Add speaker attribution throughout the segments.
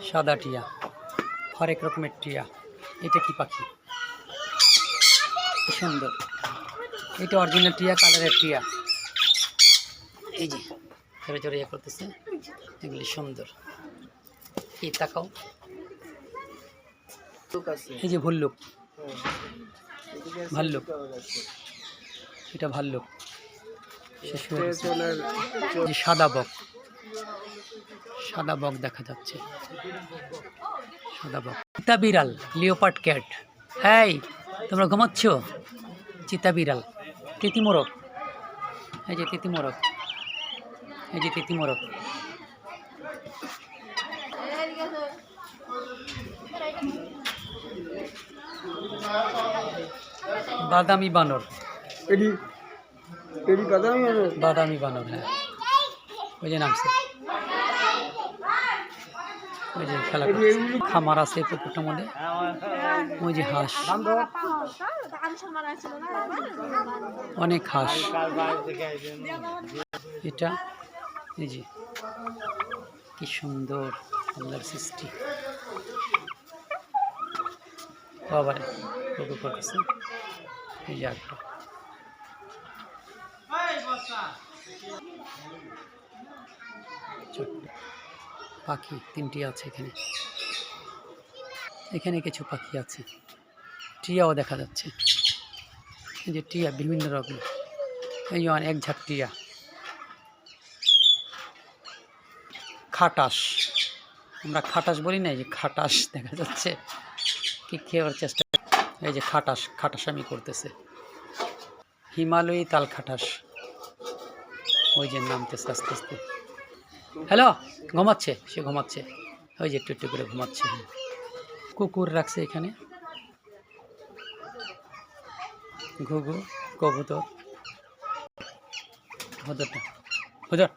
Speaker 1: সাদা টিয়া, হরেক রকমের টিয়া। এটা কি পাখি, কি সুন্দর। এটা অরিজিনাল টিয়া, কালারের টিয়া। এই যে চড়ে চড়ে ইয়ে করতেছে, এগুলি সুন্দর। কি তাকাও, এই যে ভল্লুক, ভাল্লুক, এটা ভাল্লুক। সাদা বক, সাদা বক দেখা যাচ্ছে, সাদা বক। চিতা বিড়াল, লিওপার্ড ক্যাট। এই তোমরা ঘুমাচ্ছ? চিতা বিড়াল, তিতিমোরগ, এই যে তিতিমোরগ, এই যে তিতিমোরগ। বাদামি বানর, বাদামি বানর, হ্যাঁ ওই যে নামছে, ওই যে খেলা খামার আছে পুকুরটার মধ্যে। ওই যে হাঁস, অনেক হাঁস। এটা এই যে কি সুন্দর আল্লাহর সৃষ্টি। বাবারে পুকুর করতেছে। এই যে একটা পাখি, তিনটি আছে এখানে। এখানে কিছু পাখি আছে, টিয়াও দেখা যাচ্ছে। এই যে টিয়া বিভিন্ন রকম, এই যে এক ঝাঁক টিয়া। খাটাস, আমরা খাটাস বলি না, এই যে খাটাস দেখা যাচ্ছে। কি খেয়ার চেষ্টা, এই যে খাটাস, খাটাসামি করতেছে। হিমালয়ী তাল খাটাস, ওই যে নামতেছে আস্তে আস্তে। হ্যালো, ঘুমাচ্ছে, সে ঘুমাচ্ছে, ওই যে একটু একটু করে ঘুমাচ্ছে। কুকুর রাখছে এখানে, ঘুঘু, কবুতর, ভদরটা ভদর,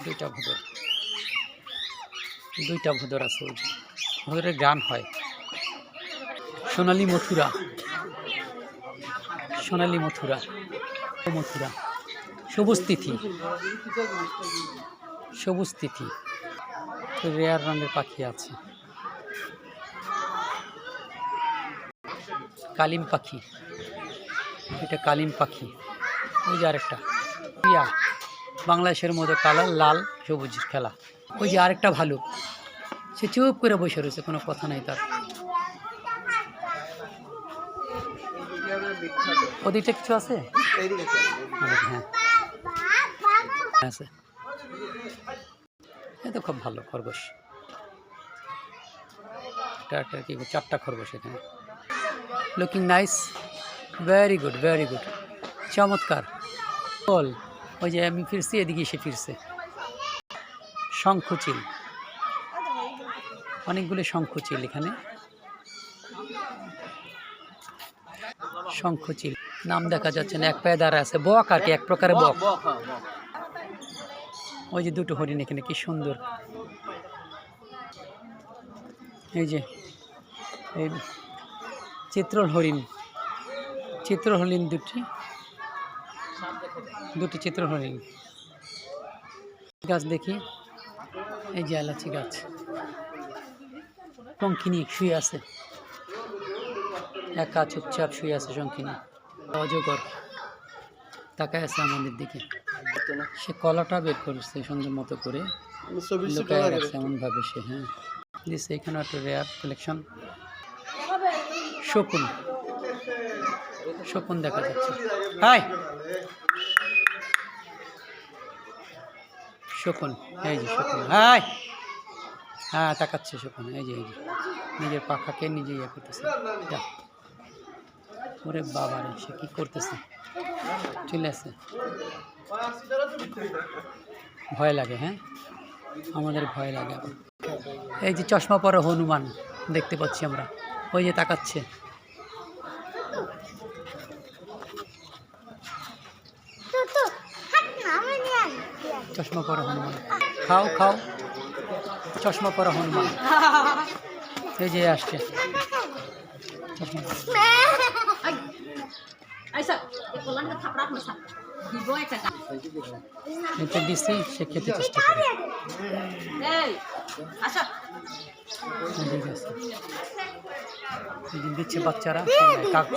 Speaker 1: দুইটা ভদর, দুইটা ভদর আছে। ওই যে ভদরের গান হয়। সোনালী মথুরা, সোনালী মথুরা, মথুরা। সবুজ তিথি, সবুজ তিথি, রেয়ার রঙের পাখি আছে। কালিম পাখি, এটা কালিম পাখি। ওই যে আরেকটা টিয়া, বাংলাদেশের মধ্যে কালার লাল সবুজ খেলা। ওই যে আরেকটা ভালুক, সে চুপ করে বসে রয়েছে, কোনো কথা নাই তার। ওদিকটা কিছু আছে, হ্যাঁ আছে। এ তো খুব ভালো খরগোশ, কি চারটা খরগোশ এখানে। Looking nice, very good, very good, চমৎকার। বল, ওই যে আমি ফিরছি, এদিকে এসে ফিরছে। শঙ্খচিল, অনেকগুলি শঙ্খচিল এখানে। শঙ্খচিল নাম দেখা যাচ্ছে না, এক পায়ে দাঁড়া আছে। বক আর কি, এক প্রকারের বক। ওই যে দুটো হরিণ এখানে, কি সুন্দর। এই যে এই চিত্রল হরিণ, চিত্র হরিণ দুটি, দুটি চিত্র হরিণ। গাছ দেখি, এই যে এলাচি গাছ। শঙ্খিনী শুয়ে আছে, একা চুপচাপ শুয়ে আছে শঙ্খিনী। অজগর তাকায় আছে আমাদের দিকে, সে কলাটা বের করেছে সুন্দর মতো করে, লুকায় রাখছে এমন ভাবে সে। হ্যাঁ দিচ্ছে, এখানে একটা রেয়ার কালেকশন। শকুন, শকুন দেখা যাচ্ছে। হাই শকুন, এই যে শকুন, হাই, হ্যাঁ তাকাচ্ছে শকুন। এই যে নিজের পাখাকে নিজে ইয়ে করতেছে। ওরে বাবা রে, সে কি করতেছে, চলে আসে। ভয় লাগে, হ্যাঁ আমাদের ভয় লাগে। এই যে চশমা পরা হনুমান দেখতে পাচ্ছি আমরা, ওই যে তাকাচ্ছে। চশমা পরা হনুমান, খাও খাও, চশমা পরা হনুমান, এই যে আসছে। এতে দিচ্ছি, সে খেতে চেষ্টা করে। ঠিক আছে, দিচ্ছে বাচ্চারা কাক